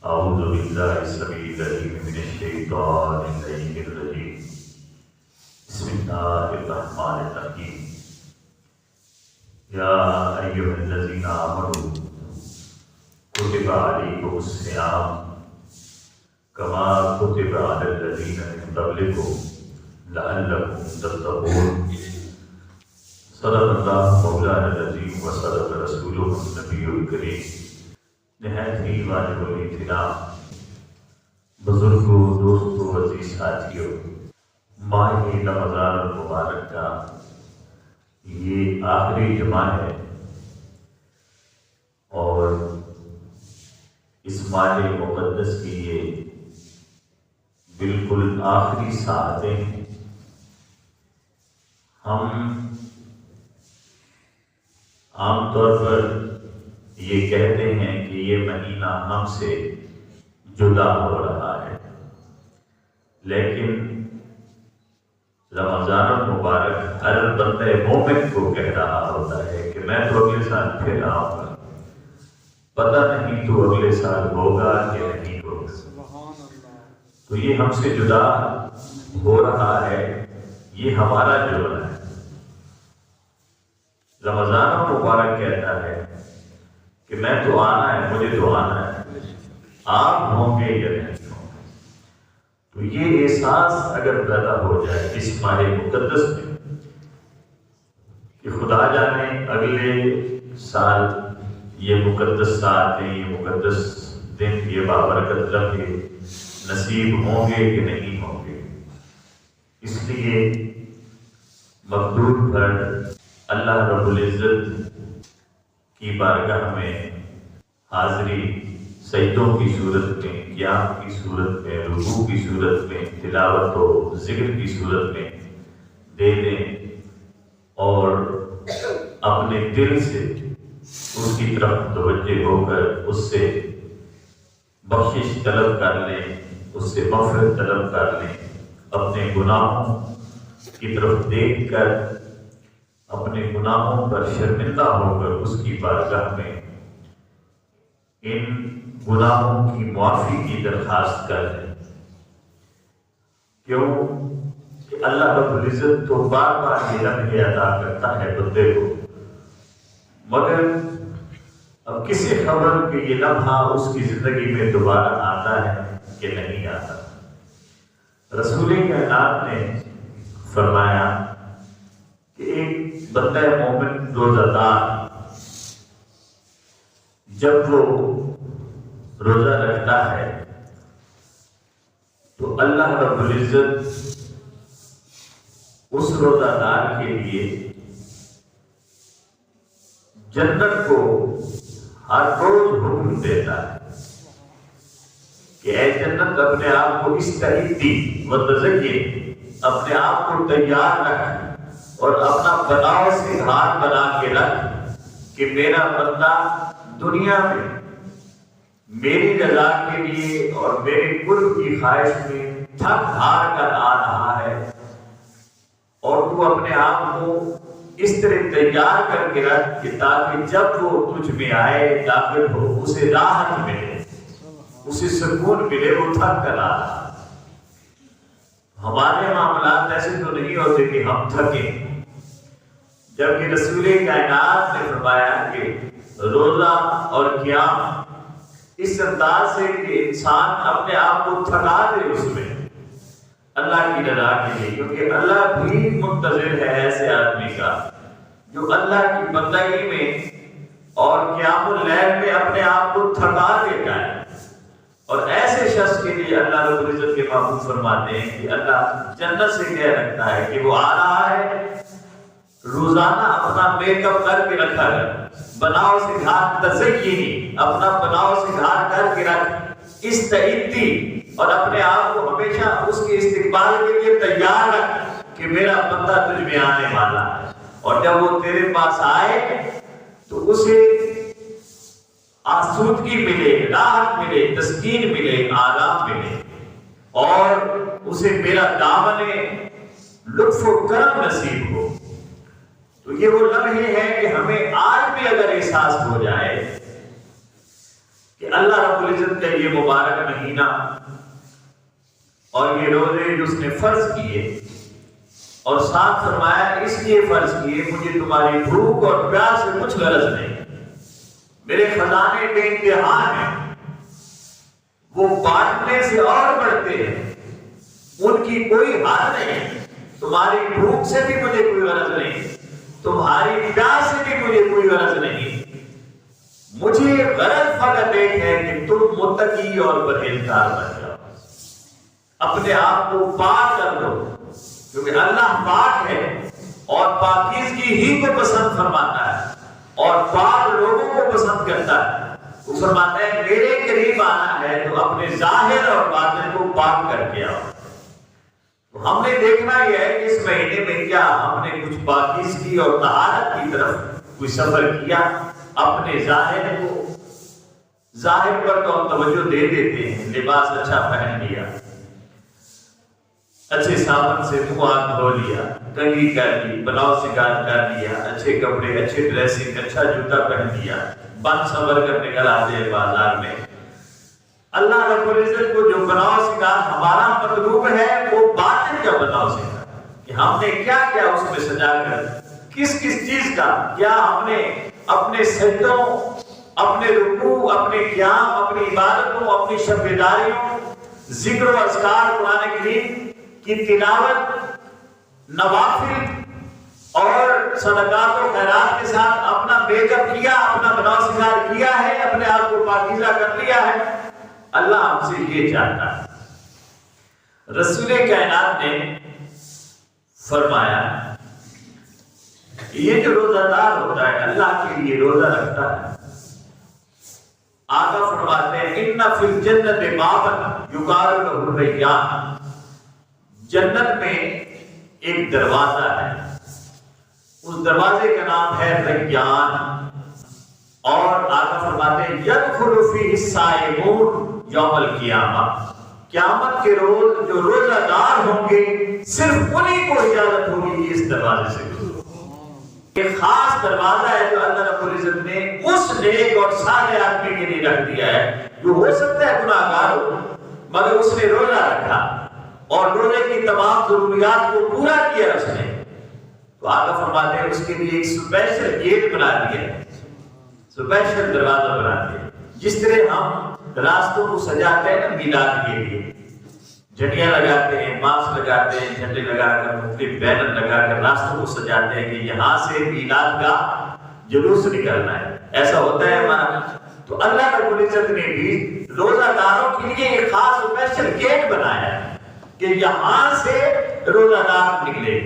اعوذ باللہ السمیع العلیم من الشیطان اللعین الرجیم بسم اللہ الرحمن الرحیم یا ایھا الذین آمنوا کتب علیکم الصیام کما کتب علی الذین من قبلکم لعلکم تتقون صدق اللہ مولانا العظیم و صدق رسولہ النبی الکریم۔ نہایت ہی واجب الاحترام بزرگوں، دوستوں، عزیز ساتھیوں، ماہ رمضان المبارک کا یہ آخری جمعہ ہے اور اس ماہ مقدس کی یہ بالکل آخری ساعتیں ہیں۔ ہم عام طور پر یہ کہتے ہیں کہ یہ مہینہ ہم سے جدا ہو رہا ہے، لیکن رمضان المبارک ہر بندے مومن کو کہہ رہا ہوتا ہے کہ میں تو اگلے سال پھر آؤں گا، پتہ نہیں تو اگلے سال ہوگا کہ نہیں ہوگا۔ تو یہ ہم سے جدا ہو رہا ہے، یہ ہمارا جرم ہے۔ رمضان المبارک کہتا ہے کہ میں تو آنا ہے، مجھے تو آنا ہے، آپ ہوں گے یا نہیں ہوں گے۔ تو یہ احساس اگر پیدا ہو جائے اس ماہ مقدس میں کہ خدا جانے اگلے سال یہ مقدس ساعتیں، یہ مقدس دن، یہ بابرکت لمحے نصیب ہوں گے کہ نہیں ہوں گے، اس لیے مقدور پر اللہ رب العزت کی بارگاہ میں حاضری سجدوں کی صورت میں، قیام کی صورت میں، رکوع کی صورت میں، تلاوت و ذکر کی صورت میں دے دیں اور اپنے دل سے اس کی طرف متوجہ ہو کر اس سے بخشش طلب کر لیں، اس سے مغفرت طلب کر لیں، اپنے گناہوں کی طرف دیکھ کر اپنے گناہوں پر شرمندہ ہو کر اس کی بارگاہ میں ان گناہوں کی معافی کی درخواست کر دیں۔ کیوں کہ اللہ رب العزت تو بار بار یہ لمحے عطا کرتا ہے بندے کو، مگر اب کسی خبر کہ یہ لمحہ اس کی زندگی میں دوبارہ آتا ہے کہ نہیں آتا۔ رسول کائنات نے فرمایا کہ ایک بندہ مومن روزہ دار جب وہ روزہ رکھتا ہے تو اللہ رب العزت اس روزہ دار کے لیے جنت کو ہر روز حکم دیتا ہے کہ اے جنت اپنے آپ کو استعدی وتزین، اپنے آپ کو تیار رکھ اور اپنا بناؤ سے ہار بنا کے رکھ کہ میرا بندہ دنیا میں میری رضا کے لیے اور میرے قرب کی خواہش میں تھک ہار کر آ رہا ہے، اور تو اپنے آپ کو اس طرح تیار کر کے رکھ کہ تاکہ جب وہ تجھ میں آئے داخل ہو اسے راحت ملے، اسے سکون ملے، وہ تھک کر آ رہا۔ ہمارے معاملات ایسے تو نہیں ہوتے کہ ہم تھکیں، جبکہ رسول کائنات نے فرمایا کہ روزہ اور قیام اس انداز سے کہ انسان اپنے آپ کو تھکا دے اس میں اللہ کی رضا کے لیے، کیونکہ اللہ بھی منتظر ہے ایسے آدمی کا جو اللہ کی بندگی میں اور قیام اللیل میں اپنے آپ کو تھکا دیتا ہے۔ اور ایسے شخص کے لیے اللہ رب العزت کے محبوب فرماتے ہیں کہ اللہ جنت سے کہہ رکھتا ہے کہ وہ آ رہا ہے، روزانہ اپنا میک اپ کر کے رکھا کر، بناؤ سے گھار تزینی، اپنا بناؤ سے گھار کر کے رکھ، استعدی، اور اپنے آپ کو ہمیشہ اس کے استقبال کے لیے تیار رکھ کہ میرا بندہ تجھ میں آنے والا ہے، اور جب وہ تیرے پاس آئے تو اسے آسودگی ملے، راحت ملے، تسکین ملے، آرام ملے، اور اسے میرا دامن لطف و کرم نصیب ہو۔ تو یہ وہ لمحے ہیں کہ ہمیں آج بھی اگر احساس ہو جائے کہ اللہ رب العزت کا یہ مبارک مہینہ اور یہ روزے جو اس نے فرض کیے اور ساتھ فرمایا اس لیے فرض کیے مجھے تمہاری بھوک اور پیاس سے کچھ غرض نہیں، میرے خزانے بے انتہا ہیں، وہ بانٹنے سے اور بڑھتے ہیں، ان کی کوئی حد نہیں، تمہاری بھوک سے بھی مجھے کوئی غرض نہیں، تمہاری پیاس سے بھی مجھے کوئی غرض نہیں، مجھے غرض فقط ایک ہے کہ تم متقی اور پرہیزگار بن جاؤ، اپنے آپ کو پاک کر دو، کیونکہ اللہ پاک ہے اور پاکیزگی ہی کو پسند فرماتا ہے اور پاک لوگوں کو پسند کرتا ہے۔ وہ فرماتا ہے میرے قریب آنا ہے تو اپنے ظاہر اور باطن کو پاک کر کے آؤ۔ تو ہم نے دیکھنا یہ ہے کہ اس مہینے میں کیا ہم نے کچھ پاکیزگی اور طہارت کی طرف کوئی سفر کیا، اپنے ظاہر کو، ظاہر پر تو ہم توجہ دے دیتے ہیں، لباس اچھا پہن لیا، اچھے صابن سے منہ ہاتھ دھو لیا، کنگھی کر لی، بناؤ سنگار کر لیا، اچھے کپڑے، اچھے ڈریسنگ، اچھا جوتا پہن لیا، بن سنور کر نکل آتے ہیں بازار میں۔ اللہ رب العزت کو جو بناؤ سنگار ہمارا مطلوب ہے وہ باطن کا بناؤ سنگار، کہ ہم نے کیا کیا اس میں سجا کر، کس کس چیز کا کیا ہم نے اپنے سجدوں، اپنے رکوع، اپنے قیام، اپنی عبادتوں، اپنی شب بیداریوں، ذکر و اذکار، قرآن کریم کی تلاوت، نوافل اور صدقات و خیرات کے ساتھ اپنا میک اپ کیا، اپنا بناؤ سنگار کیا ہے، اپنے آپ کو پاکیزہ کر لیا ہے۔ اللہ ہم سے یہ چاہتا ہے۔ رسول کائنات نے فرمایا یہ جو روزہ دار ہوتا ہے اللہ کے لیے روزہ رکھتا ہے، آقا فرماتے ہیں ان فی الجنت بابا یقال لہ الریان، جنت میں ایک دروازہ ہے، اس دروازے کا نام ہے ریان، اور آقا فرماتے ہیں یدخل فیہ الصائمون یوم القیامہ، قیامت کے روز جو روزہ دار ہوں گے صرف انہی کو اجازت ہوگی کہ اس دروازے سے گزرو۔ ایک خاص دروازہ ہے جو اللہ رب العزت نے اس نیک اور صالح آدمی کے لیے رکھ دیا ہے جو ہو سکتا ہے گناہگار ہو مگر اس نے روزہ رکھا اور روزے کی تمام ضروریات کو پورا کیا اس نے، تو آقا فرماتے ہیں اس کے لیے ایک اسپیشل گیٹ بنا دیا، اسپیشل دروازہ بنا دیا۔ جس طرح ہم راستوں کو سجاتے ہیں نا میلاد کے لیے، جھنڈیاں لگاتے ہیں، ماسک لگاتے ہیں، جھنڈے لگا کر، مختلف بینر لگا کر راستوں کو سجاتے ہیں کہ یہاں سے میلاد کا جلوس نکلنا ہے، ایسا ہوتا ہے ہمارا۔ تو اللہ رب العزت نے بھی روزہ داروں کے لیے ایک خاص اسپیشل گیٹ بنایا ہے کہ یہاں سے روزہ دار نکلے۔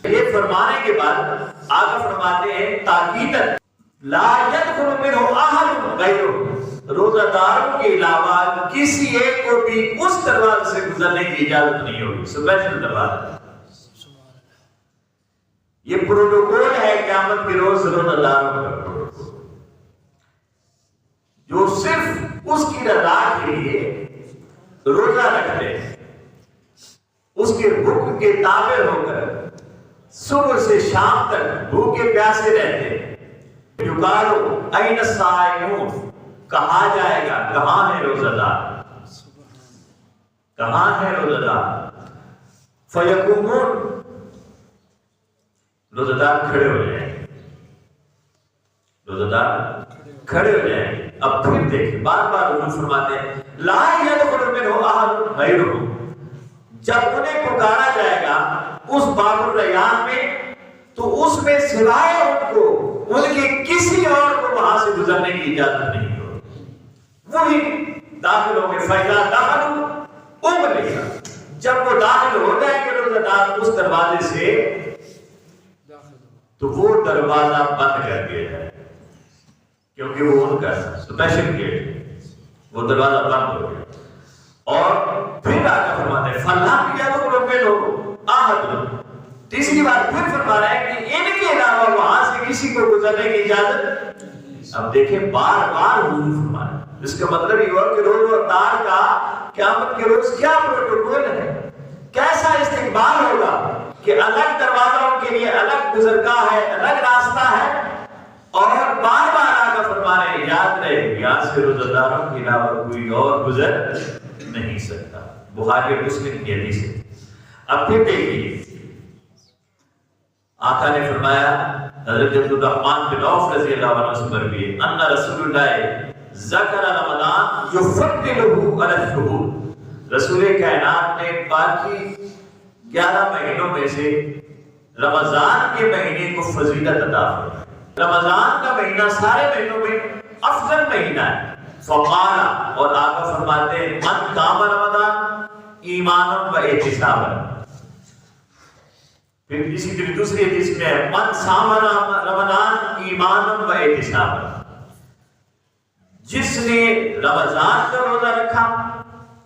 یہ فرمانے کے بعد آگے فرماتے ہیں تاکیدن لا يدخل منه احد غیرہ، روزہ داروں کے علاوہ کسی ایک کو بھی اس دروازے سے گزرنے کی اجازت نہیں ہوگی، اسپیشل دروازہ۔ یہ پروٹوکول ہے قیامت کے روز روزہ داروں کا پروٹوکول، جو صرف اس کی رضا کے لیے روزہ رکھتے ہیں، اس کے حکم کے تابع ہو کر صبح سے شام تک بھوکے پیاسے رہتے ہیں۔ یقالو این الصائمون، کہا جائے گا کہاں ہے روزہ دار، کہاں ہے روزہ دار؟ فیقومون، روزہ دار کھڑے ہو جائیں گے، روزہ دار کھڑے ہو جائیں گے۔ اب پھر دیکھیں بار بار حضور فرماتے ہیں لا يدخل منه احد غیرہ، جب انہیں پکارا جائے گا اس باب الریان میں تو اس میں سوائے ان کو ان کے کسی اور کو وہاں سے گزرنے کی اجازت نہیں ہوگی، وہی داخل ہوں گے۔ فَإِذَا دَخَلُوا أُغْلِقَ، جب وہ داخل ہو جائیں گے روزہ دار اس دروازے سے تو وہ دروازہ بند کر دیا جائے، کیونکہ وہ ان کا اسپیشل گیٹ ہے، وہ دروازہ بند ہو گیا۔ اور پھر آگے فرماتے ہیں فَلَّمْ يَدْخُلْ مِنْهُ أَحَدٌ، تیسری بار پھر فرما رہا ہے کہ ان کے علاوہ وہاں سے کسی کو گزرنے کی اجازت۔ اب دیکھیں بار بار حضور فرما رہا ہے، اس کا مطلب یہ ہوا کہ روزہ دار کا قیامت کے روز کیا پروٹوکول ہے، کیسا استقبال ہوگا کہ الگ دروازوں کے لیے الگ گزرگاہ ہے، الگ راستہ ہے، اور بار بار آگے آقا فرما رہے ہیں یاد رہے یہاں سے روزہ داروں کے علاوہ کوئی اور گزر نہیں سکتا. بخاری اور مسلم کی حدیث ہے. اب پھر دیکھیے آقا نے فرمایا حضرت عبد الرحمن بن عوف رضی اللہ عنہ سے مروی ہے ان رسول اللہ ذکر رمضان یفضلہ علی الشہور. رسول کائنات نے باقی 11 مہینوں میں سے رمضان کے مہینے کو فضیلت عطا فرمائی. رمضان کا مہینہ سارے مہینوں میں افضل مہینہ ہے. فقال اور آقا فرماتے ہیں من قام رمضان ایمانا و احتسابا. پھر اسی طرح دوسری حدیث میں ہے من صام رمضان ایمانا و احتسابا. جس نے رمضان کا روزہ رکھا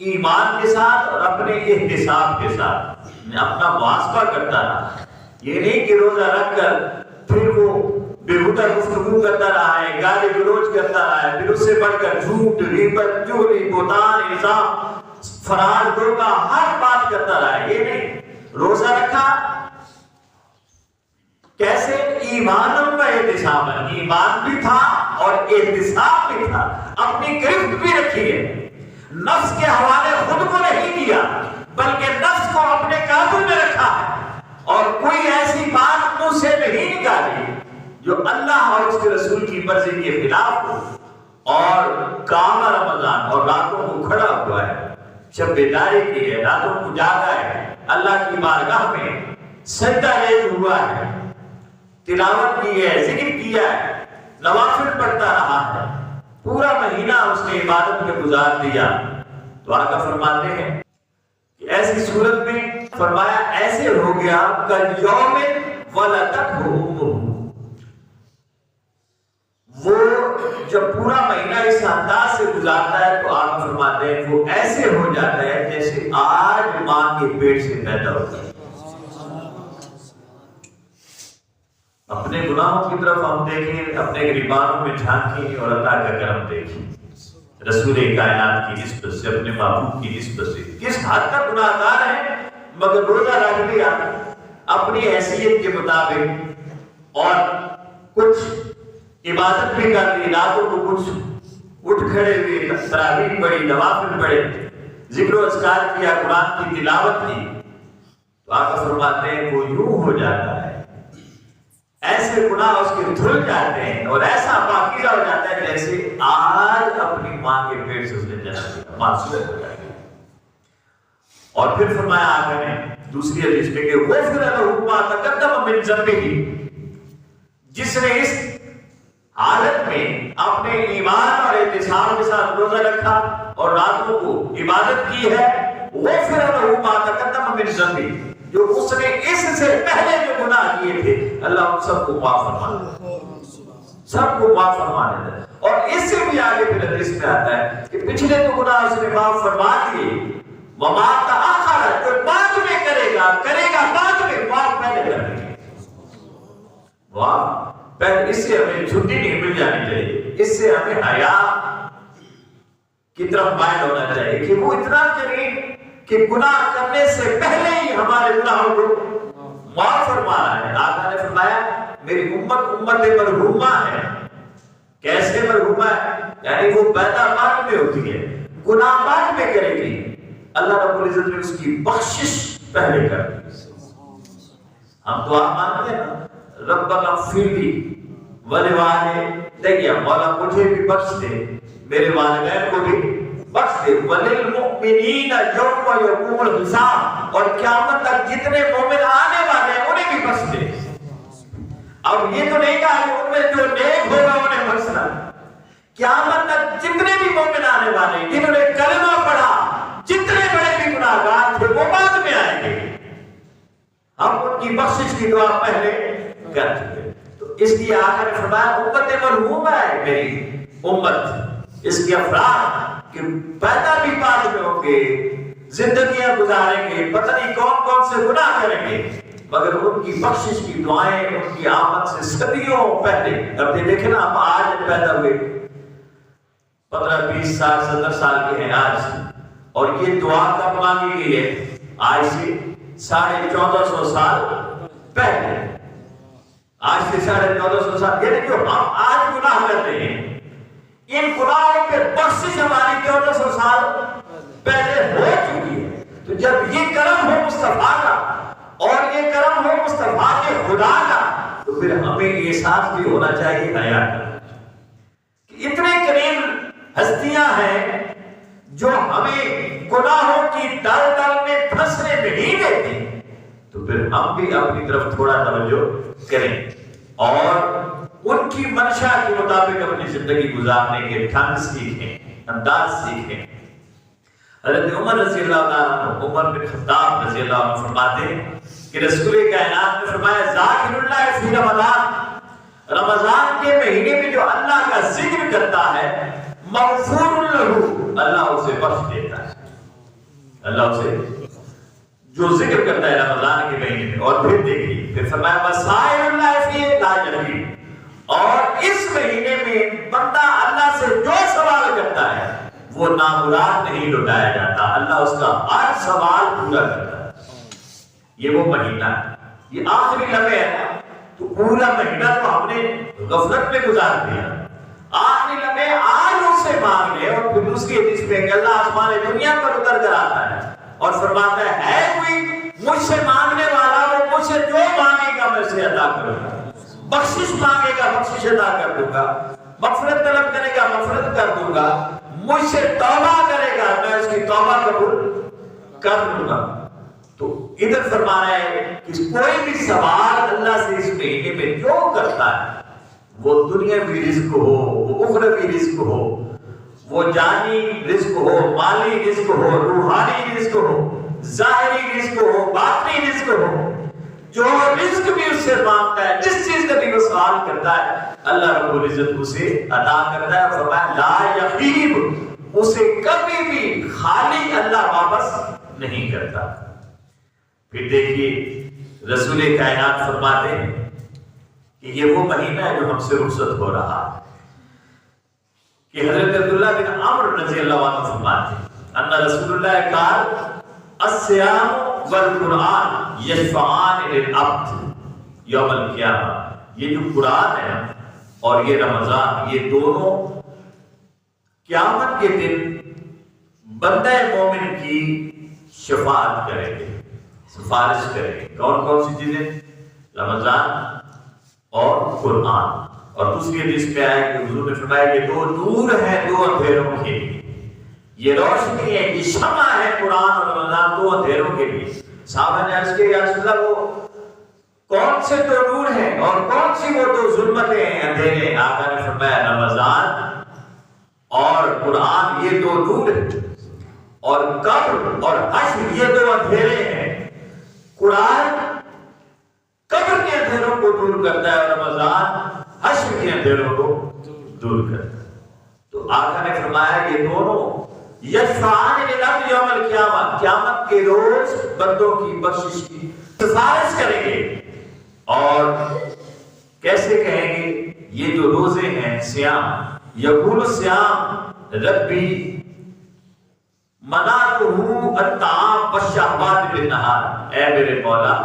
ایمان کے ساتھ اور اپنے احتساب کے ساتھ اپنا محاسبہ کرتا رہا. یہ نہیں کہ روزہ رکھ کر پھر وہ بےہودہ گفتگو کرتا رہا ہے, گالی گلوچ کرتا رہا ہے, پھر اس سے بڑھ کر جھوٹ, غیبت, چغلی, بہتان, الزام, فرار, دھوکہ, ہر بات کرتا رہا ہے. یہ نہیں, روزہ رکھا کیسے ایمان و احتساب, ایمان بھی تھا اور احتساب بھی تھا. اپنی گرفت بھی رکھی ہے, نفس کے حوالے خود کو نہیں دیا بلکہ نفس کو اپنے قابو میں رکھا ہے اور کوئی ایسی بات منہ سے نہیں نکالی جو اللہ اور اس کے رسول کی مرضی کے خلاف ہو. اور قام رمضان اور راتوں کو کھڑا ہوا ہے, شب بیداری کی ہے, راتوں کو جاگا ہے, اللہ کی بارگاہ میں سجدہ ریز ہوا ہے, تلاوت کی ہے, ذکر کیا ہے, نوافل پڑھتا رہا ہے, پورا مہینہ اس نے عبادت میں گزار دیا. تو آقا فرماتے ہیں کہ ایسی صورت میں فرمایا ایسے ہو گیا کَالْيَوْمِ وَلَدَتْهُ أُمُّهُ. وہ جب پورا مہینہ اس انداز سے گزارتا ہے تو آقا فرماتے ہیں وہ ایسے ہو جاتا ہے جیسے آج ماں کے پیٹ سے پیدا ہوتا ہے. اپنے گناہوں کی طرف ہم دیکھیں, اپنے گریبانوں میں جھانکیں اور اللہ کا کرم دیکھیں. رسول کائنات کی نسبت سے, اپنے محبوب کی نسبت سے کس حد تک گناہ گار ہیں, مگر روزہ رکھ لیا اپنی حیثیت کے مطابق اور کچھ عبادت بھی کر لی, راتوں کو کچھ اٹھ کھڑے ہوئے, تراویح پڑھی, نوافل پڑھے, ذکر و اذکار کیا, قرآن کی تلاوت کی. تو آقا فرماتے ہیں وہ یوں ہو جاتا ہے, ایسے گناہ اس کے دھل جاتے ہیں اور ایسا پاکیزہ ہو جاتا ہے جیسے آج اپنی ماں کے پیٹ سے اس نے جنم لیا, معصوم ہو جائے گا. اور پھر فرمایا آقا نے دوسری حدیث میں کہ غفر لہ ما تقدم من ذنبہ. جس نے اس حالت میں اپنے ایمان اور احتساب کے ساتھ روزہ رکھا اور راتوں کو عبادت کی ہے, غفر لہ ما تقدم من ذنبہ, جو اس نے اس سے پہلے جو گناہ کیے تھے اللہ ان سب کو معاف فرما دے, سب کو معاف فرما دے. اور اس سے بھی آگے پھر حدیث میں آتا ہے کہ پچھلے تو گناہ اس نے معاف فرما دیے, وما تأخر, جو بعد میں کرے گا بعد میں, معاف پہلے کر دیں گے. پہلے اس سے ہمیں چھٹی نہیں مل جانی چاہیے, اس سے ہمیں حیا کی طرف مائل ہونا چاہیے کہ وہ اتنا کریں کہ گناہ کرنے سے پہلے ہی ہمارے گناہوں کو معاف فرما رہا ہے. آقا نے فرمایا میری امت مرحومہ ہے. کیسے مرحومہ ہے؟ یعنی وہ پیدا بعد میں ہوتی ہے, گناہ بعد میں کرے گی, اللہ رب العزت نے اس کی بخشش پہلے کر دی. ہم دعا مانگتے ہیں نا, ربنا اغفر لی ولوالدی, مولا مجھے بھی بخش دے, میرے والدین کو بھی بخش دے, وللمؤمنین یوم یقوم الحساب, اور قیامت تک جتنے مومن آنے والے ہیں انہیں بھی بخش دے. اب یہ تو نہیں کہا کہ ان میں جو نیک ہوگا انہیں بخشنا, قیامت تک جتنے بھی مومن آنے والے ہیں جنہوں نے کلمہ پڑھا, جتنے بڑے بھی گناہ گار تھے وہ بعد میں آئیں گے, ہم ان کی بخشش کی دعا پہلے کر چکے. تو اس لیے آقا نے فرمایا امت مرحومہ ہے میری امت, اس کے افراد کہ پیدا بھی بعد میں ہوں گے, زندگیاں گزاریں گے, پتہ نہیں کون کون سے گناہ کریں گے, مگر ان کی بخشش کی دعائیں ان کی آمد سے صدیوں پہلے. اب دیکھیں نا, ہم آج پیدا ہوئے 15-20 سال 70 سال کے ہیں آج, اور یہ دعا کب مانگی گئی ہے؟ آج سے 1450 سال پہلے. آج سے 1450 سال، یعنی جو ہم آج گناہ کر رہے ہیں ان گناہوں پہ بخشش ہماری 1400 سال پہلے ہو چکی ہے۔ تو جب یہ کرم ہو مصطفیٰ کا اور یہ کرم ہو مصطفیٰ کے خدا کا، تو پھر ہمیں احساس بھی ہونا چاہیے حیا کا کہ اتنے قریب ہستیاں ہیں جو ہمیں گناہوں کی دلدل میں پھنسنے نہیں دیتی، تو پھر ہم بھی اپنی طرف تھوڑا توجہ کریں اور ان کی منشا کے مطابق اپنی زندگی گزارنے کے ڈھنگ سیکھیں، انداز سیکھیں۔ حضرت عمر رضی اللہ عنہ، عمر بن خطاب رضی اللہ عنہ فرماتے ہیں کہ رسول کائنات نے فرمایا ذاکر اللہ فی رمضان، رمضان کے مہینے میں جو اللہ کا ذکر کرتا ہے مغفور لہ، اللہ اسے بخش دیتا ہے۔ اللہ اسے جو ذکر کرتا ہے رمضان کے مہینے میں، اور پھر دیکھیے پھر فرمایا مسائل اللہ فی لا یحیی، اور اس مہینے میں بندہ اللہ سے جو سوال کرتا ہے وہ نامراد نہیں لٹایا جاتا، اللہ اس کا ہر سوال پورا کرتا ہے۔ یہ وہ مہینہ ہے، یہ آخری لمحے ہے نا، تو پورا مہینہ تو ہم نے غفلت میں گزار دیا، آخری لمحے آج اس سے مانگ لے، اور پھر اس کی حدیث میں کہ اللہ آسمان دنیا پر اتر کر آتا ہے اور فرماتا ہے کوئی مجھ سے مانگنے والا، وہ مجھ سے جو مانگے گا میں اسے عطا کروں گا، بخشش مانگے گا بخشش عطا کر دوں گا، مغفرت طلب کرے گا مغفرت کر دوں گا، مجھ سے توبہ کرے گا میں اس کی توبہ قبول کر دوں گا۔ تو ادھر فرمانا ہے کہ کوئی بھی سوال اللہ سے اس مہینے میں جو کرتا ہے، وہ دنیاوی رزق ہو، وہ اخروی رزق ہو، وہ جانی رزق ہو، مالی رزق ہو، روحانی رزق ہو، ظاہری رزق ہو، باطنی رزق ہو، جو رزق بھی اس سے مانگتا ہے، جس چیز کا بھی وہ سوال کرتا ہے، اللہ رب العزت اسے عطا کرتا ہے۔ فرمایا لا یخیب، اسے کبھی بھی خالی اللہ واپس نہیں کرتا۔ پھر دیکھیے رسول کائنات فرماتے ہیں کہ یہ وہ مہینہ ہے جو ہم سے رخصت ہو رہا ہے، کہ حضرت عبداللہ بن عمرو رضی اللہ عنہ فرماتے ہیں ان رسول اللہ قال الصیام والقرآن یشفعان للعبد یوم القیامہ، یہ جو قرآن ہے اور یہ رمضان، یہ دونوں قیامت کے دن بندہ مومن کی شفاعت کریں گے، سفارش کریں گے۔ کون کون سی چیزیں؟ رمضان اور قرآن۔ اور دوسری حدیث میں آیا کہ حضور نے فرمایا یہ دو نور ہیں دو اندھیروں کے لیے، یہ روشنی ہے، یہ شمع ہے قرآن اور رمضان دو اندھیروں کے لیے۔ صحابہ نے عرض کیا یا رسول اللہ وہ کون سے دو نور ہیں اور کون سی وہ دو ظلمتیں ہیں، اندھیرے؟ آقا نے فرمایا رمضان اور قرآن یہ دو نور ہیں، اور قبر اور حشر یہ دو اندھیرے ہیں۔ قرآن قبر کے اندھیروں کو دور کرتا ہے اور رمضان حشر کے اندھیروں کو دور کرتا ہے۔ تو آقا نے فرمایا یہ دونوں یشفعان للعبد یوم القیامہ، قیامت کے روز بندوں کی بخشش کی سفارش کریں گے۔ اور کیسے کہیں گے؟ یہ جو روزے ہیں سیام، یقول الصیام ربی منعتہ الطعام والشہوات بالنہار، اے میرے مولا،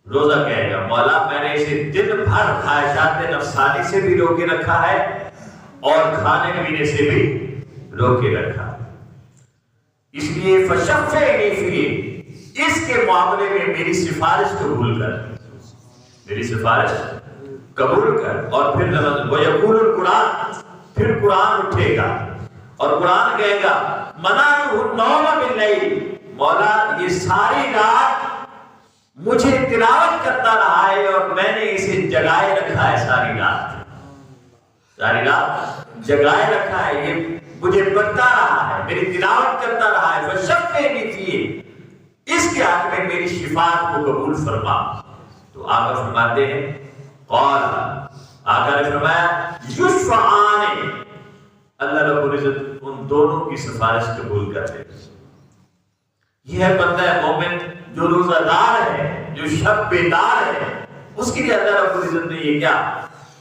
روزہ کہے گا مولا میں نے اسے دن بھر خواہشات نفسانی سے بھی روکے رکھا ہے اور کھانے پینے سے بھی روکے رکھا ہے، اس لیے فشفعنی فیہ، اس کے معاملے میں میری سفارش قبول کر، میری سفارش قبول کر۔ اور پھر وَيَقُولُ الْقُرْآنُ، پھر قرآن اٹھے گا اور قرآن کہے گا مَنَعْتُهُ النَّوْمَ بِاللَّيْلِ، مولا یہ ساری رات مجھے تلاوت کرتا رہا ہے اور میں نے اسے جگائے رکھا ہے، ساری رات جگائے رکھا ہے، یہ مجھے پڑھتا رہا ہے، میری تلاوت کرتا رہا ہے، فشفعنی فیہ، اس کے حق میں میری شفاعت کو قبول فرما۔ تو آقا فرماتے ہیں قال، آقا نے فرمایا یشفعان، اللہ رب العزت ان دونوں کی سفارش قبول کرتے۔ یہ ہے بندہ مومن جو روزہ دار ہے، جو شب بیدار ہے، اس کے لیے اللہ رب العزت نے یہ کیا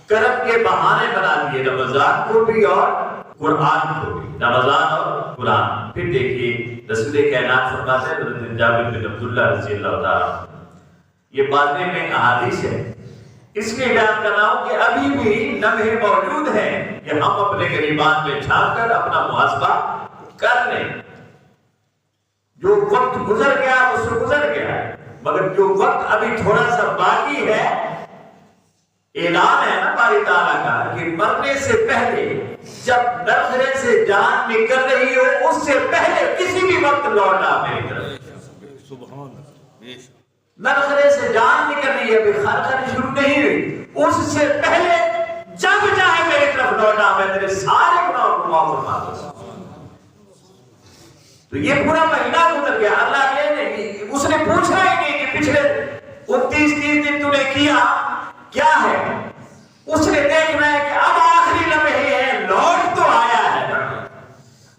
کرم کے بہانے بنا دیے، رمضان کو بھی اور قرآن کو بھی، رمضان اور قرآن۔ پھر دیکھیے رسول کائنات فرماتے ہیں حضرت جابر بن عبداللہ رضی اللہ تعالیٰ، یہ باتیں میں احادیث ہے اس لیے بیان کر رہا ہوں کہ ابھی بھی لمحے موجود ہیں کہ ہم اپنے غریبان میں جھانک کر اپنا محاسبہ کر لیں. جو وقت گزر گیا وہ سو گزر گیا ہے، مگر جو وقت ابھی تھوڑا سا باقی ہے، اعلان ہے نا باری تعالیٰ کا کہ مرنے سے پہلے جب نرخرے سے جان نکل رہی ہو اس سے پہلے کسی بھی وقت لوٹ آ میری طرف. نرخرے سے جان نکل رہی ہے، ابھی خرخری شروع نہیں ہوئی، اس سے پہلے جب چاہے میری طرف لوٹ آ، میں تیرے سارے گناہوں کو معاف فرما دوں. تو یہ پورا مہینہ گزر گیا، اللہ اس نے پوچھا ہی نہیں کہ پچھلے 29-30 دن تو نے کیا ہے. اس نے دیکھنا ہے کہ اب آخری لمحے ہے، لوٹ تو آیا ہے.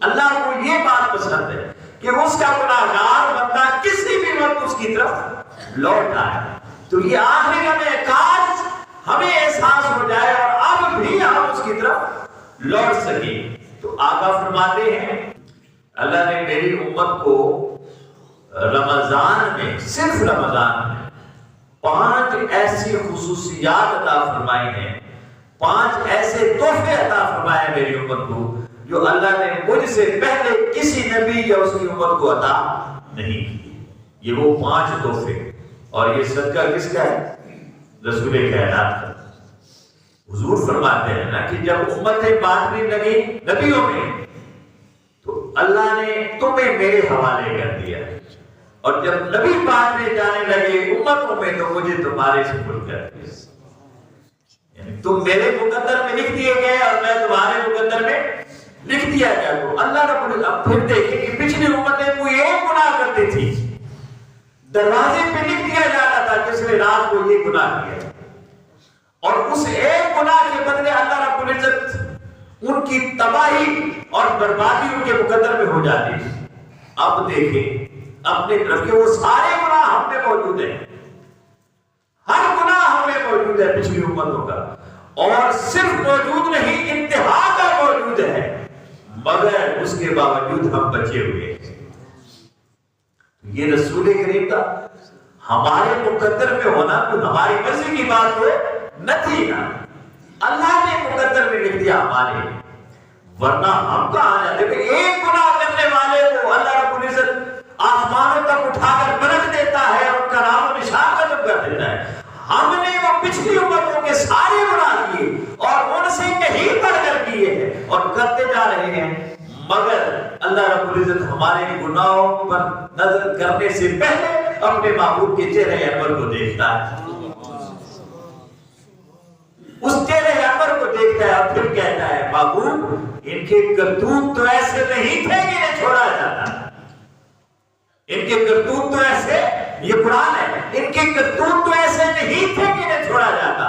اللہ کو یہ بات پسند ہے کہ اس کا گناہگار بندہ کسی بھی وقت اس کی طرف لوٹ آئے. تو یہ آخری لمحے کاش ہمیں احساس ہو جائے اور اب بھی ہم اس کی طرف لوٹ سکیں. تو آقا فرماتے ہیں اللہ نے میری امت کو رمضان میں، صرف رمضان میں 5 ایسی خصوصیات عطا فرمائی ہیں، 5 ایسے تحفے عطا فرمائے میری امت کو جو اللہ نے مجھ سے پہلے کسی نبی یا اس کی امت کو عطا نہیں کی. یہ وہ 5 تحفے، اور یہ صدقہ کس کا ہے؟ رسول کائنات کا. حضور فرماتے ہیں نا کہ جب امتیں بانٹنے لگی نبیوں میں تو اللہ نے تمہیں میرے حوالے کر دیا، اور جب نبی بانٹنے جانے لگے امتوں میں تو مجھے تمہارے سپرد کر دیا. یعنی تم میرے مقدر میں لکھ دیے گئے اور میں تمہارے مقدر میں لکھ دیا گیا. تو اللہ رب العزت اب پھر دیکھیں کہ پچھلی امتیں کوئی ایک گناہ کرتی تھی، دروازے پہ لکھ دیا جاتا تھا کہ اس نے رات کو یہ گناہ کیا، اور اس ایک گناہ کے بدلے اللہ رب العزت ان کی تباہی اور بربادی ان کے مقدر میں ہو جاتی تھی. اب دیکھیں اپنے طرف کے وہ سارے گناہ ہم میں موجود ہیں، ہر گناہ ہم میں موجود ہے پچھلی امتوں کا، اور صرف موجود نہیں انتہا کا موجود ہے، مگر اس کے باوجود ہم بچے ہوئے ہیں. یہ رسول کریم کا ہمارے مقدر میں ہونا کوئی ہماری مرضی کی بات تو نہ تھی نا، اللہ نے مقدر میں لکھ دیا ہمارے، ورنہ ہم کہاں جاتے. ایک گناہ کرنے والے کو اللہ رب العزت آسمانوں تک اٹھا کر برکت دیتا ہے اور ان کا نام و نشان ختم کر دیتا ہے. ہم نے وہ پچھلی امتوں کے سارے گناہ کیے اور ان سے کہیں بڑھ کر کیے ہیں اور کرتے جا رہے ہیں، مگر اللہ رب العزت ہمارے گناہوں پر نظر کرنے سے پہلے اپنے محبوب کے چہرے انور کو دیکھتا ہے، اس چہرے انور کو دیکھتا ہے اور پھر کہتا ہے محبوب ان کے کرتوت تو ایسے نہیں تھے کہ انہیں چھوڑا جاتا، ان کے کرتوت تو ایسے، یہ قرآن ہے، ان کے کرتوت تو ایسے نہیں تھے کہ انہیں چھوڑا جاتا.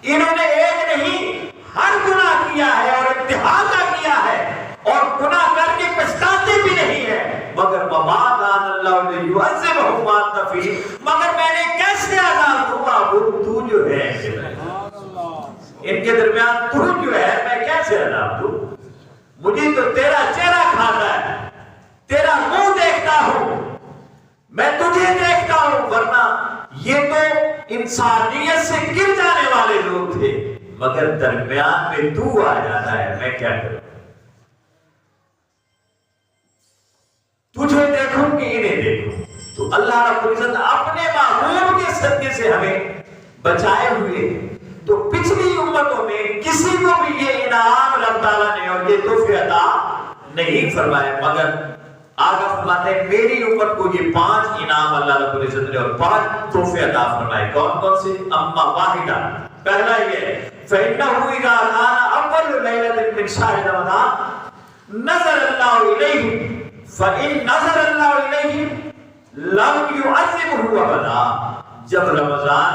انہوں نے ایک نہیں ہر گناہ کیا ہے اور انتہا کا کیا ہے اور گناہ کر کے پچھتاتے بھی نہیں ہیں، مگر وما کان اللہ لیعذبہم وانت فیہم، مگر میں نے کیسے عذاب دوں محبوب تو جو ہے ان کے درمیان، تو جو ہے میں کیسے عذاب دوں. مجھے تو تیرا چہرہ کھاتا ہے، تیرا منہ دیکھتا ہوں، میں تجھے دیکھتا ہوں، ورنہ یہ تو انسانیت سے گر جانے والے لوگ تھے، مگر درمیان میں تو آ جاتا ہے، میں کیا کروں. تجھے دیکھوں کہ انہیں دیکھوں. تو اللہ رب العزت اپنے محبوب کے صدقے سے ہمیں بچائے ہوئے. تو پچھلی امتوں میں کسی کو بھی یہ انعام رب تعالیٰ نے اور یہ تحفے عطا نہیں فرمائے، مگر آقا فرماتے ہیں میری امت کو یہ 5 انعام اللہ رب العزت نے اور 5 تحفے عطا فرمائے. کون کون سے؟ اما واحدہ، پہلا یہ فَإِنَّهُ إِذَا كَانَ أَوَّلُ لَيْلَةٍ مِّن شَهْرِ رَمَضَانَ نَظَرَ اللَّهُ إِلَيْهِمْ فَإِن نَظَرَ اللَّهُ إِلَيْهِمْ لَمْ يُعَذِّبْهُ أَبَدًا. جب رمضان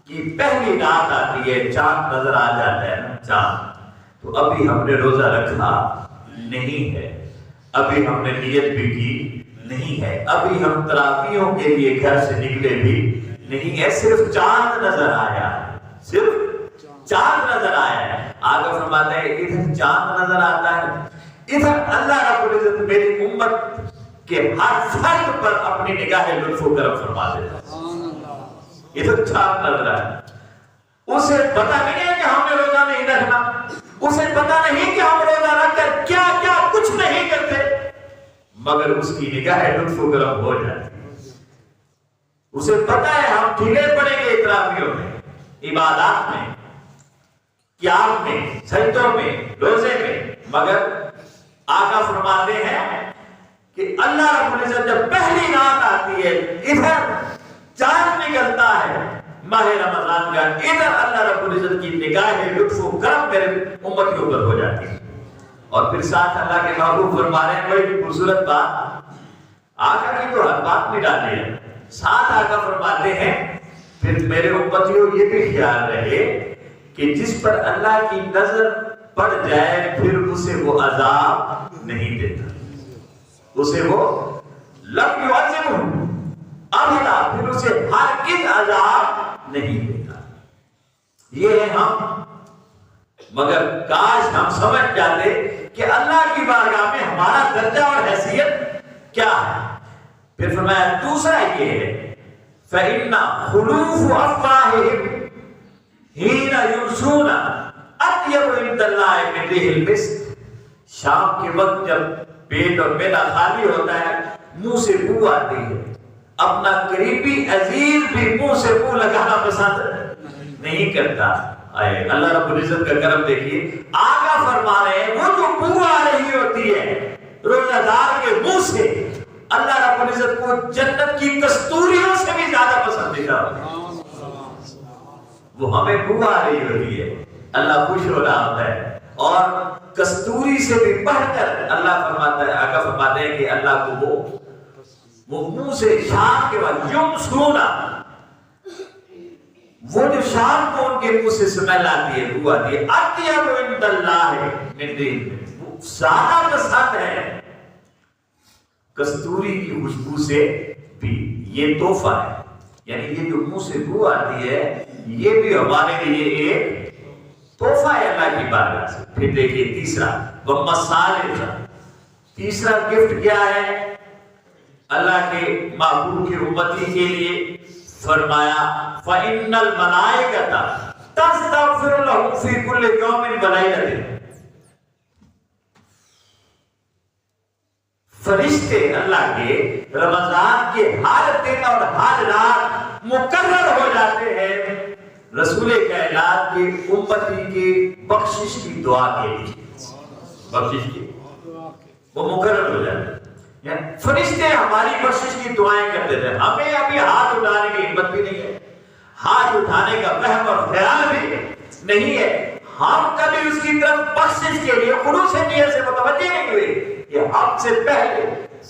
کی پہلی رات آتی ہے، چاند نظر آ جاتا ہے نا، چاند، تو ابھی ہم نے روزہ رکھا نہیں ہے، ابھی ہم نے نیت بھی کی نہیں ہے، ابھی ہم تراویحوں کے لیے گھر سے نکلے بھی نہیں ہے، صرف چاند نظر آیا ہے، صرف چاند نظر آیا ہے. آگے فرماتا ہے ادھر چاند نظر آتا ہے، ادھر اللہ رب العزت میری امت کے ہر فرد پر اپنی نگاہ لطف و کرم فرما دیتا ہے. ادھر چاند نظر آیا. اسے پتا نہیں ہے کہ ہم نے روزہ نہیں رکھنا، اسے پتا نہیں کہ ہم روزہ رکھ کر کیا کیا کچھ نہیں کرتے، مگر اس کی نگاہ لطف و کرم ہو جاتی ہے۔ اسے پتا ہے ہم ڈھیلے پڑیں گے اطرافیوں میں، عبادات میں، قیام میں، سجدوں میں، روزے میں، مگر آقا فرماتے ہیں کہ اللہ رب العزت جب پہلی رات آتی ہے، ادھر چاند نکلتا ہے ماہ رمضان کا، ادھر اللہ رب العزت کی نگاہ لطف و کرم میرے امتیوں پر ہو جاتی ہے۔ اور پھر ساتھ اللہ کے محبوب فرما رہے ہیں بڑی خوبصورت بات، آقا کی تو ہر بات میں ڈالی ہے، ساتھ آقا فرماتے ہیں پھر میرے امتیوں یہ بھی خیال رہے کہ جس پر اللہ کی نظر پڑ جائے پھر اسے وہ عذاب نہیں دیتا، اسے وہ لم يعذبہ ابدا، پھر اسے ہرگز عذاب نہیں دیتا۔ یہ ہے ہم، مگر کاش ہم سمجھ جاتے کہ اللہ کی بارگاہ میں ہمارا درجہ اور حیثیت کیا ہے۔ پھر فرمایا دوسرا یہ ہے فَإِنَّ خُلُوفُ أَفْوَاهِهِمْ حِينَ يُمْسُونَ أَطْيَبُ عِندَ اللَّهِ مِنْ رِيحِ الْمِسْكِ، شام کے وقت جب پیٹ اور معدہ خالی ہوتا ہے منہ سے بو آتی ہے، اپنا قریبی عزیز بھی منہ سے بو لگانا پسند نہیں کرتا۔ آئے اللہ رب العزت کا کرم دیکھیے، آقا فرما رہے ہیں وہ جو بو آ رہی ہوتی ہے روزہ دار کے منہ سے، اللہ رب العزت کو جنت کی کستوریوں سے بھی زیادہ پسندیدہ ہوتی ہے۔ وہ ہمیں بو آ رہی ہوتی ہے، اللہ خوش ہو رہا ہوتا ہے، اور کستوری سے بھی بڑھ کر اللہ فرماتا ہے، آقا فرماتے ہیں کہ اللہ کو وہ منہ سے شام کے بعد یمسونا، وہ جو شام کو ان کے منہ سے سمیل آتی ہے، بو آتی ہے، اطیب عند اللہ من ریح، وہ زیادہ پسند ہے کستوری کی خوشبو سے بھی۔ یہ تحفہ ہے، یعنی یہ جو منہ سے بو آتی ہے یہ بھی ہمارے لیے ایک تحفہ ہے اللہ کی بارگاہ سے۔ پھر دیکھیے تیسرا وَمَصَالِحَ، تیسرا گفٹ کیا ہے اللہ کے محبوب کی امتی کے لیے؟ فرمایا فَإِنَّ الْمَلَائِكَةَ تَسْتَغْفِرُ لَهُمْ فِي كُلِّ يَوْمٍ وَلَيْلَةٍ، فرشتے اللہ کے رمضان کے ہر دن اور ہر رات مقرر ہو جاتے ہیں رسول کائنات کے امتی کے بخشش کی دعا کے لیے، بخشش کی وہ مقرر ہو جاتے ہیں۔ فرشتے ہماری بخشش کی دعائیں کرتے تھے، ہمیں ابھی ہاتھ اٹھانے کی ہمت بھی نہیں ہے، ہاتھ اٹھانے کا وہم اور خیال بھی نہیں ہے، ہم کبھی اس کی طرف بخشش کے لیے خلوص نیت سے متوجہ نہیں ہوئے کہ ہم سے پہلے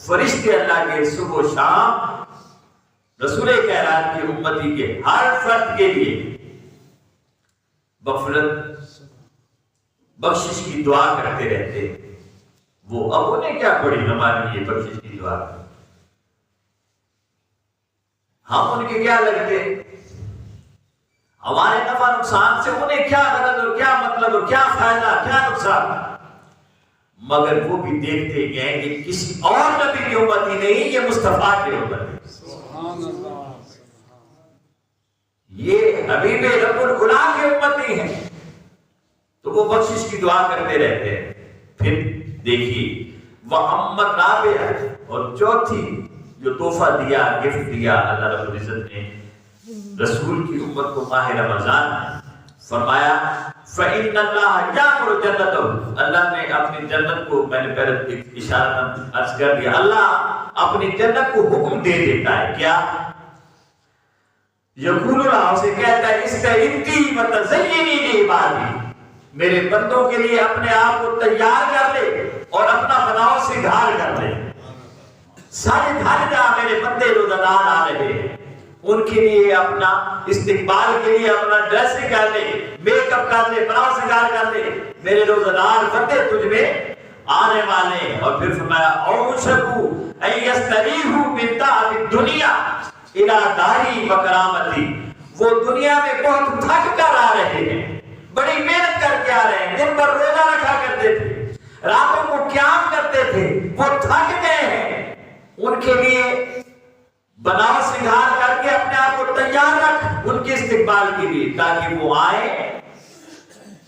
فرشتے اللہ کے صبح و شام رسول کائنات کی امتی کے ہر فرد کے لیے مغفرت بخشش کی دعا کرتے رہتے۔ وہ اب انہیں کیا پڑی ہمارے لیے بخشش کی دعا، ہم ان کے کیا لگتے، ہمارے نفع نقصان سے انہیں کیا غرض اور کیا مطلب اور کیا فائدہ کیا نقصان، مگر وہ بھی دیکھتے گئے کہ کسی اور نبی کی امت ہی نہیں، یہ مصطفیٰ کی امت ہے، سبحان اللہ، یہ حبیب رب العلا کی امت ہی ہے، تو وہ بخشش کی دعا کرتے رہتے ہیں۔ پھر دیکھیے وَأَمَّا الرَّابِعَةُ، اور چوتھی جو تحفہ دیا، گفٹ دیا اللہ رب العزت نے رسول کی امت کو ماہ رمضان، فرمایا فَإِنَّ اللَّهَ يَأْمُرُ جَنَّتَهُ، اللہ نے اپنی جنت کو، میں نے پہلے اشارہ عرض کر دیا، اللہ اپنی جنت کو حکم دے دیتا ہے، کیا یقول اللہ سے کہتا ہے استعدی وتزینی لعبادی، میرے بندوں کے لیے اپنے آپ کو تیار کر لے اور اپنا بناؤ سنگھار کر لے، سارے دھر جا میرے بندے روزہ دار آ رہے ہیں، ان کے لیے اپنا استقبال کے لیے اپنا ڈریسنگ کر لے، میک اپ کر لے، بناؤ سنگھار کر لے، میرے روزہ دار بندے تجھ میں آنے والے ہیں۔ اور پھر فرمایا اوشکو ان یستریحوا من تعب الدنیا الى داری وکرامتی، وہ دنیا میں بہت تھک کر آ رہے ہیں، بڑی محنت کر کے آ رہے ہیں، دن بھر روزہ رکھا کرتے تھے، راتوں کو قیام کرتے تھے، وہ تھک گئے ہیں، ان کے لیے بناؤ سنگھار کر کے اپنے آپ کو تیار رکھ، ان کے استقبال کے لیے، تاکہ وہ آئے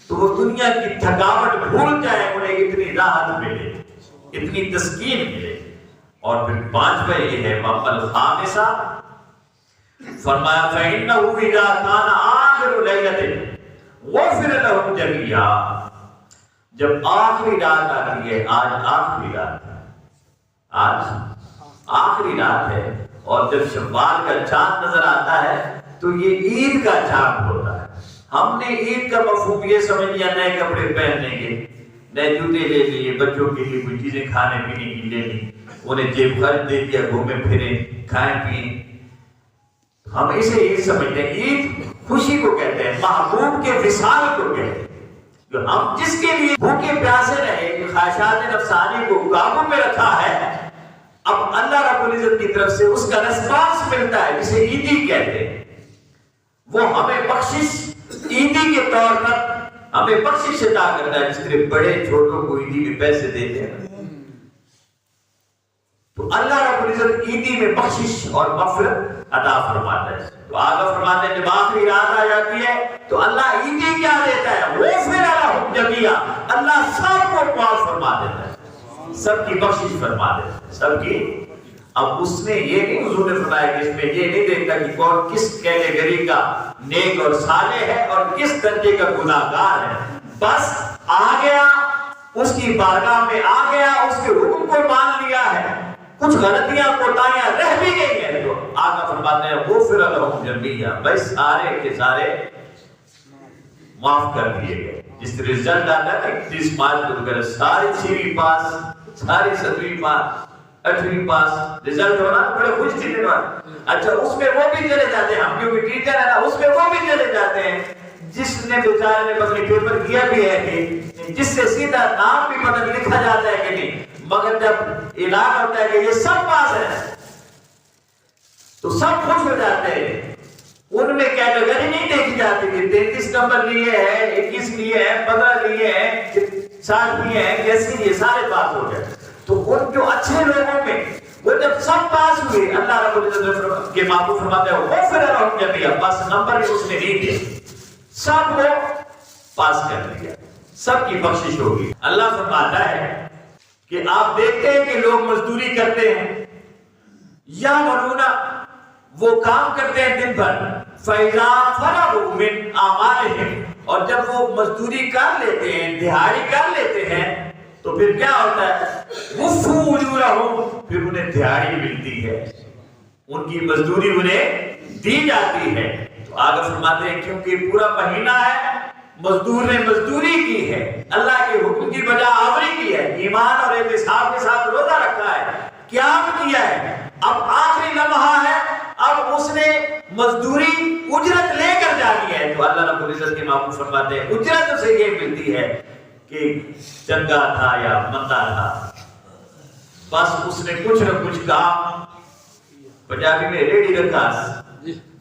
تو وہ دنیا کی تھکاوٹ بھول جائے، انہیں اتنی راحت ملے، اتنی تسکین ملے۔ اور پھر 5واں یہ ہے وَأَمَّا الْخَامِسَةُ، فرمایا فَإِنَّهُ إِذَا كَانَ آخِرُ لَيْلَةٍ غُفِرَ لَهُمْ جَمِيعًا، جب آخری رات آتی ہے، آج آخری رات ہے، آج آخری رات ہے، اور جب شوال کا چاند نظر آتا ہے تو یہ عید کا چاند ہوتا ہے۔ ہم نے عید کا مفہوم یہ سمجھ لیا نئے کپڑے پہننے کے، نئے جوتے لے لیے، بچوں کے لیے کوئی چیزیں کھانے پینے کی لے لی، انہیں جیب خرچ دے دیا، گھومے پھریں کھائیں پئیں، ہم اسے عید سمجھتے ہیں۔ عید خوشی کو کہتے ہیں، محبوب کے وصال کو کہتے ہیں، جو ہم جس کے لیے بھوکے پیاسے رہے، خواہشات نفسانی کو قابو میں رکھا ہے، اب اللہ رب العزت کی طرف سے اس کا رسپانس ملتا ہے، جسے عیدی کہتے ہیں۔ وہ ہمیں بخشش عیدی کے طور پر ہمیں بخشش عطا کرتا ہے، جس طرح بڑے چھوٹوں کو عیدی میں پیسے دیتے ہیں، تو اللہ رب العزت عیدی میں بخشش اور مغفرت عطا فرماتا ہے۔ تو آگے فرماتے ہیں جب آخری رات آ جاتی ہے تو اللہ عیدی کیا دیتا ہے؟ غفر لہم جمیعا، اللہ سب کو معاف فرما دیتا ہے، سب کی بخشش فرما دیتا ہے، سب کی۔ اب اس نے یہ نہیں، حضور نے فرمایا کہ اس میں یہ نہیں دیکھتا کہ کون کس کیٹیگری کا نیک اور صالح ہے اور کس درجے کا گناہگار ہے، بس آ گیا اس کی بارگاہ میں، آ گیا اس کے حکم کو مان لیا ہے، کچھ غلطیاں کوتاہیاں رہ بھی گئی ہیں تو آقا فرماتے ہیں غفر لہم جمیعا، بھائی سارے کے سارے معاف کر دیے گئے۔ جس طرح رزلٹ آتا ہے 31 مارچ کو وغیرہ ساری 6ویں پاس، ساری 7ویں پاس، 8ویں پاس رزلٹ ہونا بڑے خوش تھی دن بعد۔ اچھا اس میں وہ بھی چلے جاتے ہیں، ہم کیونکہ ٹیچر ہے نا، اس میں وہ بھی چلے جاتے ہیں جس نے بیچارے نے پتہ نہیں پیپر کیا بھی ہے کہ جس سے سیدھا نام بھی پتہ لکھا جاتا ہے کہ نہیں، مگر جب اعلان ہوتا ہے کہ یہ سب پاس ہے تو سب خوش ہو جاتے ہیں۔ ان میں کیٹیگری نہیں دیکھی جاتی کہ 33 نمبر لیے ہیں، 21 لیے ہیں، 15 لیے ہیں، 60 لیے ہیں، کیسے لیے، سارے پاس ہو گئے۔ تو ان جو اچھے لوگوں میں وہ جب سب پاس ہوئے، اللہ رب العزت کے محبوب فرماتے ہیں غفر لہم جمیعا، بس نمبر اس نے نہیں دیا، سب کو پاس کر دیا، سب کی بخشش ہوگی۔ اللہ فرماتا ہے کہ آپ دیکھتے ہیں کہ لوگ مزدوری کرتے ہیں، یا ملونا وہ کام کرتے ہیں دن بھر، فَإِذَا فَرَغُوا مِنْ أَعْمَالِهِمْ، اور جب وہ مزدوری کر لیتے ہیں، دہاڑی کر لیتے ہیں، تو پھر کیا ہوتا ہے؟ وَفُّوا أُجُورَهُمْ، پھر انہیں دہاڑی ملتی ہے، ان کی مزدوری انہیں دی جاتی ہے۔ تو آگے فرماتے ہیں کیونکہ پورا مہینہ ہے، مزدور نے مزدوری کی ہے، اللہ کے حکم کی بجا آوری کی ہے، ایمان اور احتساب کے ساتھ روزہ رکھا ہے، قیام کیا ہے، اب آخری لمحہ ہے، اب اس نے مزدوری اجرت لے کر جانی ہے، تو اللہ رب العزت کے محبوب فرماتے ہیں اجرت اسے یہ ملتی ہے کہ چنگا تھا یا مندا تھا، بس اس نے کچھ نہ کچھ کام، پنجابی میں ریڈی رکھا،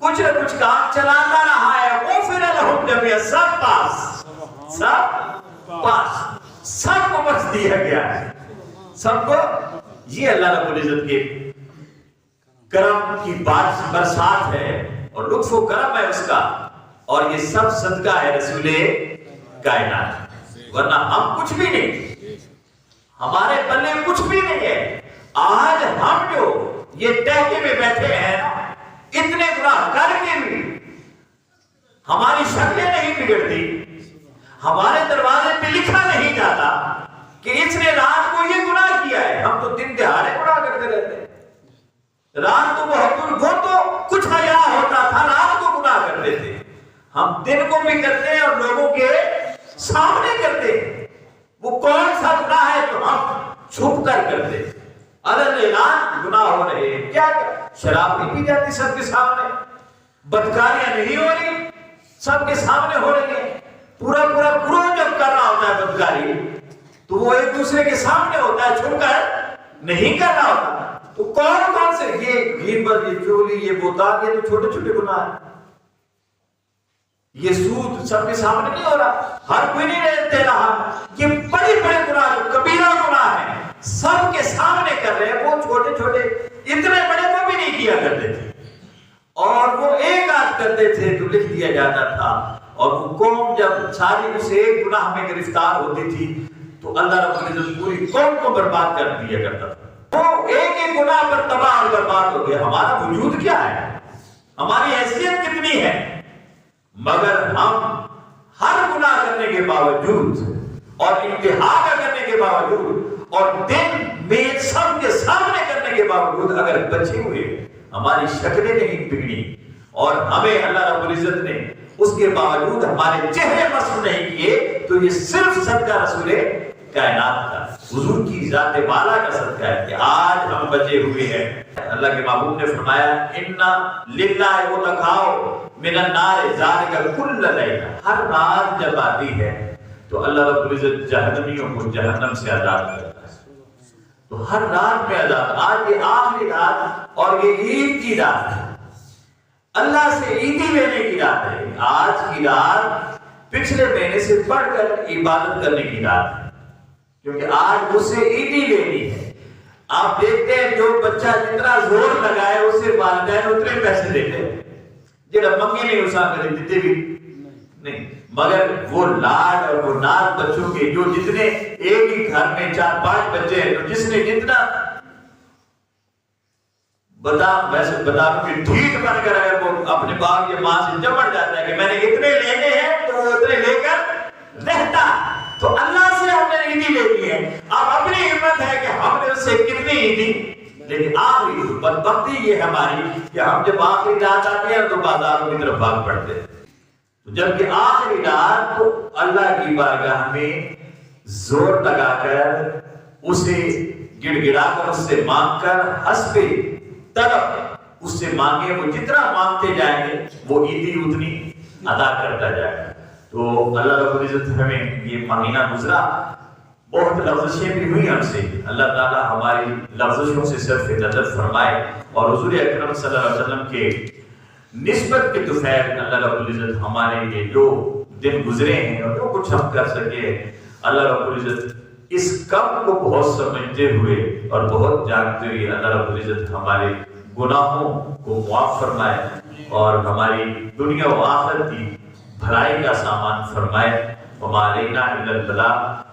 کچھ نہ کچھ کام چلاتا رہا ہے، غفر لہم جمیعا، سب پاس، سب پاس، سب کو بخش دیا گیا ہے، سب کو۔ یہ اللہ رب العزت کے کرم کی برسات ہے اور لطف و کرم ہے اس کا، اور یہ سب صدقہ ہے رسول کائنات، ورنہ ہم کچھ بھی نہیں، ہمارے پلے کچھ بھی نہیں ہے۔ آج ہم جو یہ ٹہکے میں بیٹھے ہیں نا، اتنے گناہ کر کے بھی ہماری شکلیں نہیں بگڑتی، ہمارے دروازے پہ لکھا نہیں جاتا کہ اس نے رات کو یہ گناہ کیا ہے، ہم تو دن دہاڑے گناہ کرتے رہتے ہیں۔ رات تو وہ تو کچھ حیا ہوتا تھا، رات کو گناہ کرتے تھے، ہم دن کو بھی کرتے ہیں اور لوگوں کے سامنے کرتے ہیں۔ وہ کون سا گناہ ہے جو ہم چھپ کر کرتے ہیں؟ اعلان گناہ ہو رہے ہیں، کیا شراب نہیں پی جاتی سب کے سامنے، بدکاریاں نہیں ہو رہی سب کے سامنے ہو رہی ہیں، پورا گروہ جب کر رہا ہوتا ہے بدکاری تو وہ ایک دوسرے کے سامنے ہوتا ہے، چھپ کر نہیں کر رہا ہوتا۔ تو کون سے یہ غیبت، یہ چوری، یہ بہتان، یہ تو چھوٹے چھوٹے گناہ ہیں، یہ سود سب کے سامنے نہیں ہو رہا، ہر کوئی نہیں دے رہا، یہ بڑے بڑے گناہ جو کبیرہ گناہ ہیں سب کے سامنے کر رہے ہیں، وہ چھوٹے چھوٹے اتنے بڑے وہ بھی نہیں کیا کرتے تھے، اور وہ ایک آدھ کرتے تھے تو لکھ دیا جاتا تھا، اور وہ قوم جب ساری اس ایک گناہ میں گرفتار ہوتی تھی تو اللہ رب العزت پوری قوم کو برباد کر دیا کرتا تھا۔ وہ ایک ایک گناہ پر تباہ اور برباد ہو گیا۔ ہمارا وجود کیا ہے، ہماری حیثیت کتنی ہے، مگر ہم ہر گناہ کرنے کے باوجود اور انتہا کا کرنے کے باوجود اور دن میں سب کے سامنے کرنے کے باوجود اگر بچے ہوئے، ہماری شکلیں نہیں بگڑی اور ہمیں اللہ رب العزت نے اس کے باوجود ہمارے چہرے مسخ نہیں کیے، تو یہ صرف صدقہ رسول کائنات کا، حضور کی ذات والا کا صدقہ ہے کہ آج ہم بچے ہوئے ہیں۔ اللہ کے محبوب نے فرمایا اِنَّ لِلَّهِ وَتَقَاؤُ مِنَ النَّارِ ذَلِكَ كُلَّ لَيْلَةٍ۔ ہر رات جب آتی ہے تو اللہ رب العزت جہنمیوں کو جہنم سے آزاد کرتا ہے، تو ہر رات میں آزاد۔ آج یہ آخری رات اور یہ عید کی رات ہے، اللہ سے عیدی لینے کی رات ہے۔ آج کی رات پچھلے مہینے سے بڑھ کر عبادت کرنے کی رات ہے، کیونکہ آج اس سے عیدی لینی ہے۔ آپ دیکھتے ہیں جو بچہ جتنا زور لگائے اسے والدین اتنے پیسے دیتے ہیں، جڑا منگے نہیں اسا کرے دیتے بھی نہیں، مگر وہ لاڈ اور وہ ناز بچوں کے، جو جتنے ایک ہی گھر میں 4-5 بچے ہیں، تو جس نے جتنا ویسے بادام کی ڈھیٹ بن کر اگر وہ اپنے باپ کے ماں سے چمٹ جاتا ہے کہ میں نے اتنے لینے ہیں تو وہ اتنے لے کر رہتا، تو اللہ سے ہم نے عیدی لینی ہے۔ اب اپنی ہمت ہے کہ ہم نے اس سے کتنی عیدی، لیکن آخری بدبختی یہ ہماری کہ ہم جب آخری رات آتے ہیں تو بازاروں کی طرف بھاگ پڑتے ہیں، جبکہ آخری رات تو اللہ کی بارگاہ میں زور لگا کر اسے گڑ گڑا کر اس سے مانگ کر حسب طلب اس سے مانگے، وہ جتنا مانگتے جائیں گے وہ عیدی اتنی ادا کرتا جائے گا۔ تو اللہ رب العزت ہمیں یہ مہینہ گزرا، بہت لفظشیں بھی ہوئی ہم سے، اللہ تعالیٰ ہماری لفظشوں سے صرف نظر فرمائے، اور حضور اکرم صلی اللہ علیہ وسلم کے نسبت کے توفیق اللہ رب العزت ہمارے لیے جو دن گزرے ہیں اور جو کچھ ہم کر سکے، اللہ رب العزت اس کم کو بہت سمجھتے ہوئے اور بہت جانتے ہوئے اللہ رب العزت ہمارے گناہوں کو معاف فرمائے اور ہماری دنیا و آخرت کی بھلائی کا سامان فرمائے۔ وَمَا عَلَيْنَا إِلَّا الْبَلَاغُ۔